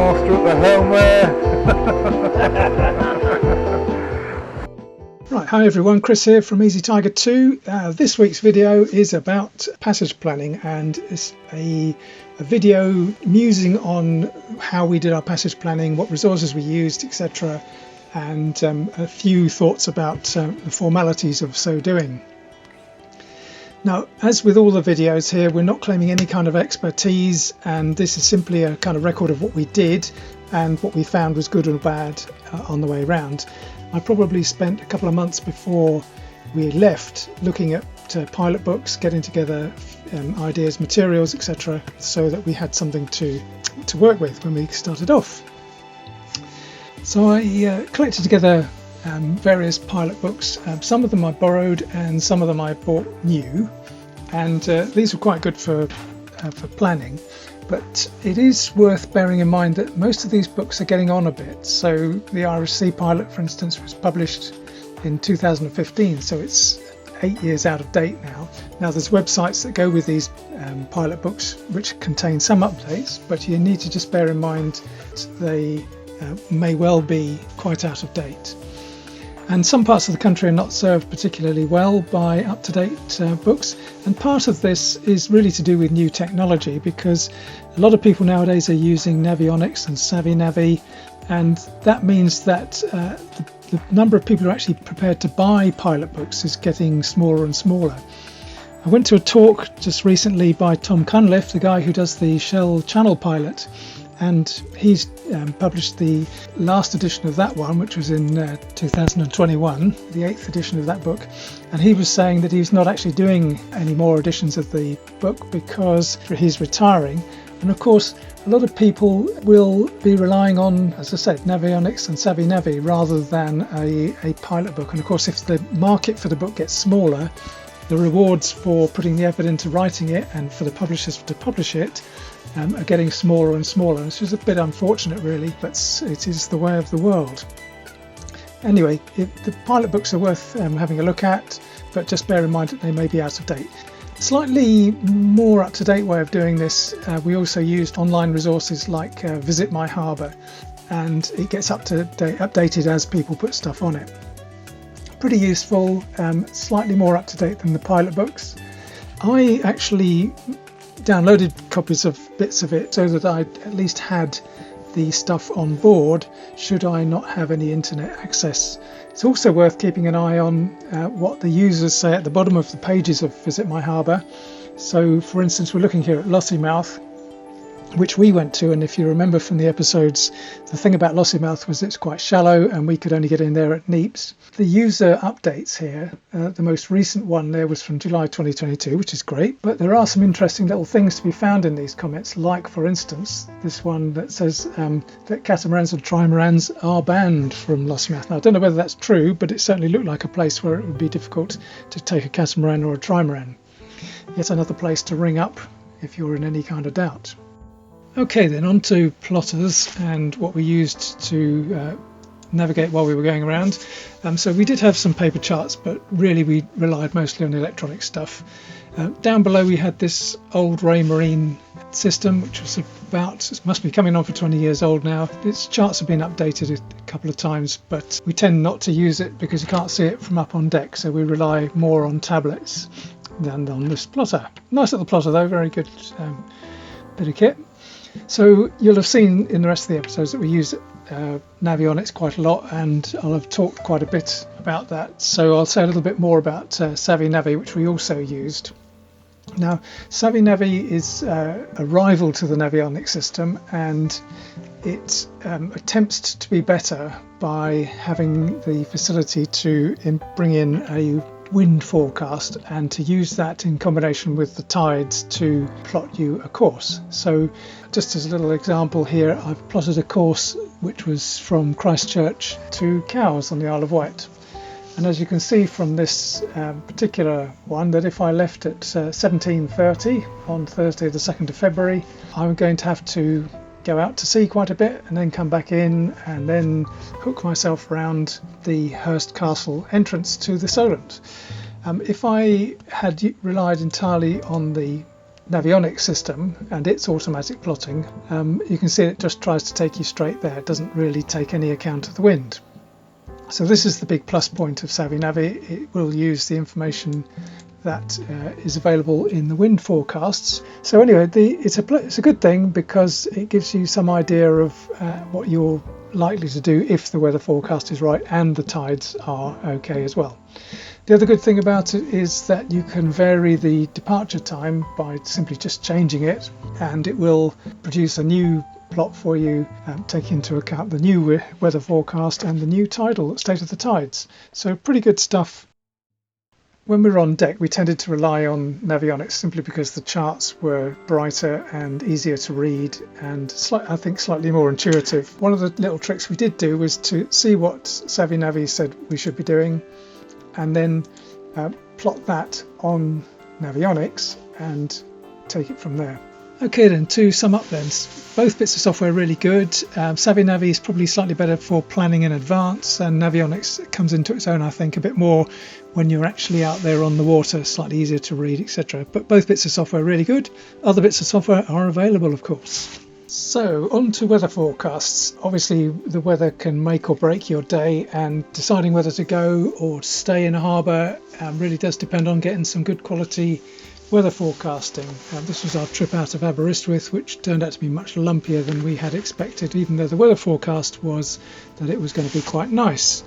master at the helm there. Right, hi everyone, Chris here from Easy Tiger 2. This week's video is about passage planning, and it's a video musing on how we did our passage planning, what resources we used, etc., and a few thoughts about the formalities of so doing. Now, as with all the videos here, we're not claiming any kind of expertise, and this is simply a kind of record of what we did and what we found was good or bad on the way around. I probably spent a couple of months before we left looking at pilot books, getting together ideas, materials, etc., so that we had something to work with when we started off. So I collected together various pilot books. Some of them I borrowed and some of them I bought new, and these were quite good for planning. But it is worth bearing in mind that most of these books are getting on a bit. So the Irish Sea Pilot, for instance, was published in 2015, so it's 8 years out of date now. Now there's websites that go with these pilot books which contain some updates, but you need to just bear in mind they may well be quite out of date. And some parts of the country are not served particularly well by up-to-date books, and part of this is really to do with new technology, because a lot of people nowadays are using Navionics and SavvyNavi, and that means that the number of people who are actually prepared to buy pilot books is getting smaller and smaller. I went to a talk just recently by Tom Cunliffe, the guy who does the Shell Channel pilot, and he's published the last edition of that one, which was in 2021, the 8th edition of that book. And he was saying that he's not actually doing any more editions of the book because he's retiring. And of course, a lot of people will be relying on, as I said, Navionics and SavvyNavi rather than a pilot book. And of course, if the market for the book gets smaller, the rewards for putting the effort into writing it and for the publishers to publish it are getting smaller and smaller. It's just a bit unfortunate, really, but it is the way of the world. Anyway, the pilot books are worth having a look at, but just bear in mind that they may be out of date. Slightly more up-to-date way of doing this, we also used online resources like Visit My Harbour, and it gets updated as people put stuff on it. Pretty useful, slightly more up-to-date than the pilot books. I actually downloaded copies of bits of it so that I at least had the stuff on board should I not have any internet access. It's also worth keeping an eye on what the users say at the bottom of the pages of Visit My Harbour. So for instance, we're looking here at Lossiemouth, which we went to, and if you remember from the episodes, the thing about Lossiemouth was it's quite shallow and we could only get in there at neaps. The user updates here, the most recent one there was from July 2022, which is great, but there are some interesting little things to be found in these comments, like for instance this one that says that catamarans and trimarans are banned from Lossiemouth. Now I don't know whether that's true, but it certainly looked like a place where it would be difficult to take a catamaran or a trimaran. Yet another place to ring up if you're in any kind of doubt. Okay, then on to plotters and what we used to navigate while we were going around. So we did have some paper charts, but really we relied mostly on electronic stuff. Down below we had this old Ray Marine system, which was it must be coming on for 20 years old now. Its charts have been updated a couple of times, but we tend not to use it because you can't see it from up on deck, so we rely more on tablets than on this plotter. Nice little plotter though, very good bit of kit. So you'll have seen in the rest of the episodes that we use Navionics quite a lot, and I'll have talked quite a bit about that. So I'll say a little bit more about SavvyNavi, which we also used. Now, SavvyNavi is a rival to the Navionics system, and it attempts to be better by having the facility to bring in a wind forecast and to use that in combination with the tides to plot you a course. So just as a little example here, I've plotted a course which was from Christchurch to Cowes on the Isle of Wight. And as you can see from this particular one, that if I left at 17:30 on Thursday the 2nd of February, I'm going to have to go out to sea quite a bit and then come back in and then hook myself around the Hurst Castle entrance to the Solent. If I had relied entirely on the navionics system and its automatic plotting, you can see it just tries to take you straight there. It doesn't really take any account of the wind. So this is the big plus point of SavvyNavi. It will use the information that is available in the wind forecasts. So anyway, it's a good thing because it gives you some idea of what you're likely to do if the weather forecast is right and the tides are okay as well. The other good thing about it is that you can vary the departure time by simply just changing it, and it will produce a new plot for you, taking into account the new weather forecast and the new tidal state of the tides. So pretty good stuff. When we were on deck, we tended to rely on navionics simply because the charts were brighter and easier to read and I think slightly more intuitive. One of the little tricks we did do was to see what SavvyNavi said we should be doing and then plot that on navionics and take it from there. Okay then, to sum up then, both bits of software are really good. SavvyNavi is probably slightly better for planning in advance, and navionics comes into its own, I think, a bit more when you're actually out there on the water, slightly easier to read, etc. But both bits of software are really good. Other bits of software are available, of course. So on to weather forecasts. Obviously the weather can make or break your day, and deciding whether to go or stay in a harbour really does depend on getting some good quality weather forecasting. This was our trip out of Aberystwyth, which turned out to be much lumpier than we had expected, even though the weather forecast was that it was going to be quite nice.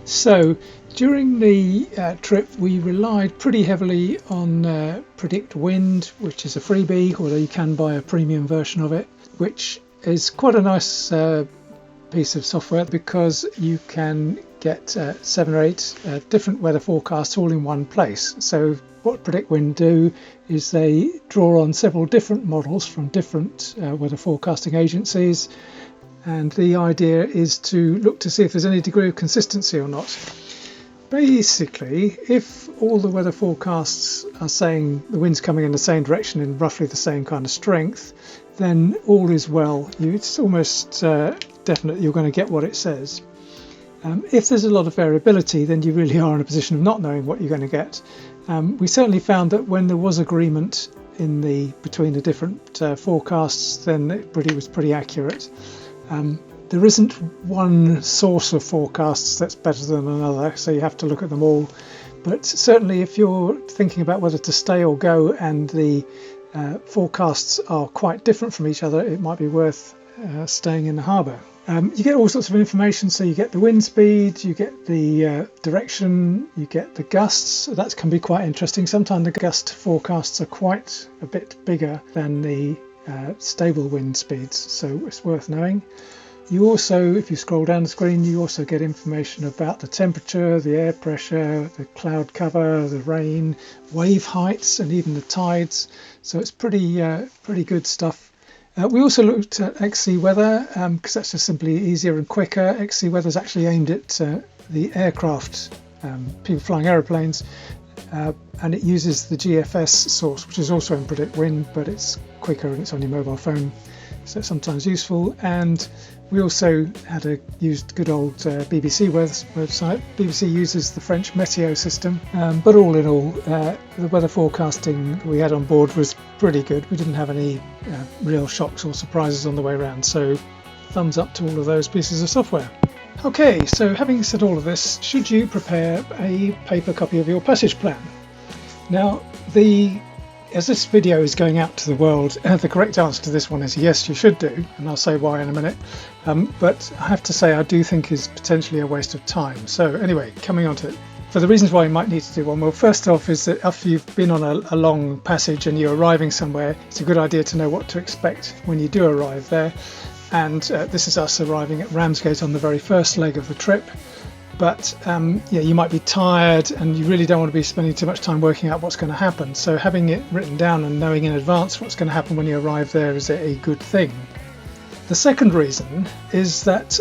So during the trip we relied pretty heavily on Predict Wind, which is a freebie, although you can buy a premium version of it, which is quite a nice piece of software because you can get 7 or 8 different weather forecasts all in one place. So what Predict Wind do is they draw on several different models from different weather forecasting agencies, and the idea is to look to see if there's any degree of consistency or not. Basically, if all the weather forecasts are saying the wind's coming in the same direction in roughly the same kind of strength, then all is well. It's almost definite you're going to get what it says. If there's a lot of variability, then you really are in a position of not knowing what you're going to get. We certainly found that when there was agreement between the different forecasts, then it was pretty accurate. There isn't one source of forecasts that's better than another, so you have to look at them all. But certainly if you're thinking about whether to stay or go and the forecasts are quite different from each other, it might be worth staying in the harbour. You get all sorts of information, so you get the wind speed, you get the direction, you get the gusts. So that can be quite interesting. Sometimes the gust forecasts are quite a bit bigger than the stable wind speeds, so it's worth knowing. You also, if you scroll down the screen, you also get information about the temperature, the air pressure, the cloud cover, the rain, wave heights, and even the tides. So it's pretty good stuff. We also looked at XC weather because that's just simply easier and quicker. XC weather is actually aimed at the aircraft, people flying aeroplanes, and it uses the GFS source, which is also in Predict Wind, but it's quicker and it's on your mobile phone, so it's sometimes useful. And we also used good old BBC website. BBC uses the French Meteo system, but all in all, the weather forecasting that we had on board was pretty good. We didn't have any real shocks or surprises on the way around, so thumbs up to all of those pieces of software. Okay, so having said all of this, should you prepare a paper copy of your passage plan? Now, as this video is going out to the world, the correct answer to this one is yes, you should do, and I'll say why in a minute. But I have to say I do think it's potentially a waste of time. So anyway, coming on to it. For the reasons why you might need to do one, well, first off is that if you've been on a long passage and you're arriving somewhere, it's a good idea to know what to expect when you do arrive there. And this is us arriving at Ramsgate on the very first leg of the trip. But you might be tired and you really don't want to be spending too much time working out what's going to happen. So having it written down and knowing in advance what's going to happen when you arrive there is a good thing. The second reason is that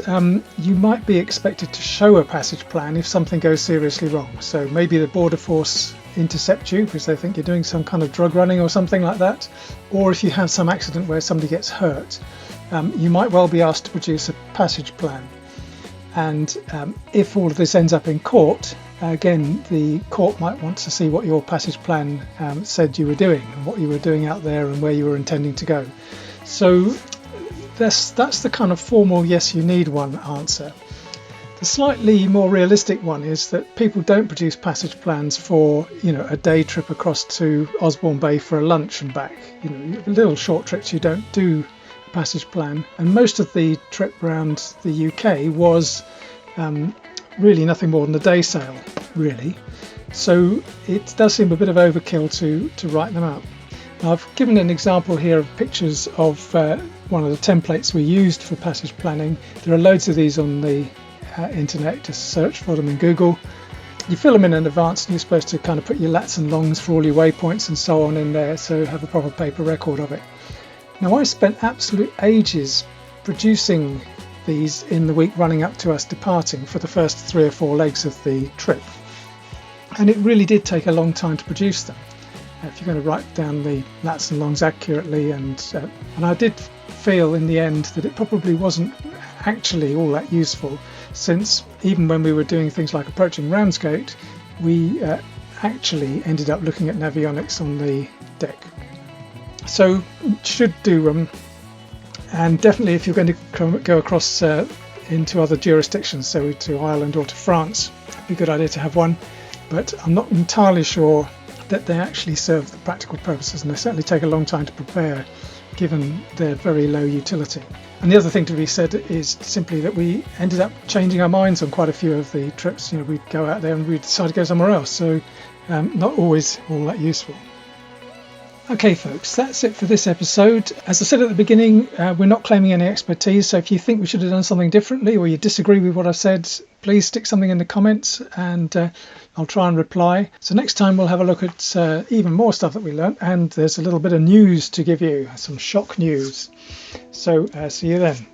you might be expected to show a passage plan if something goes seriously wrong. So maybe the border force intercept you because they think you're doing some kind of drug running or something like that. Or if you have some accident where somebody gets hurt, you might well be asked to produce a passage plan. And if all of this ends up in court, again, the court might want to see what your passage plan said you were doing, and what you were doing out there and where you were intending to go. So that's the kind of formal yes you need one answer. The slightly more realistic one is that people don't produce passage plans for, a day trip across to Osborne Bay for a lunch and back. Little short trips, you don't do a passage plan. And most of the trip around the UK was really nothing more than a day sail, really. So it does seem a bit of overkill to write them out. Now, I've given an example here of pictures of one of the templates we used for passage planning. There are loads of these on the internet. Just search for them in Google. You fill them in advance, and you're supposed to kind of put your lats and longs for all your waypoints and so on in there, so have a proper paper record of it. Now, I spent absolute ages producing these in the week running up to us departing for the first 3 or 4 legs of the trip, and it really did take a long time to produce them. If you're going to write down the lats and longs accurately, and I did feel in the end that it probably wasn't actually all that useful, since even when we were doing things like approaching Ramsgate, we actually ended up looking at navionics on the deck. So should do them, and definitely if you're going to go across into other jurisdictions, so to Ireland or to France, it'd be a good idea to have one, but I'm not entirely sure that they actually serve the practical purposes, and they certainly take a long time to prepare given their very low utility. And the other thing to be said is simply that we ended up changing our minds on quite a few of the trips. We'd go out there and we'd decide to go somewhere else, so not always all that useful. Okay folks, that's it for this episode. As I said at the beginning, we're not claiming any expertise, so if you think we should have done something differently, or you disagree with what I've said, please stick something in the comments and I'll try and reply. So next time we'll have a look at even more stuff that we learnt, and there's a little bit of news to give you, some shock news. So see you then.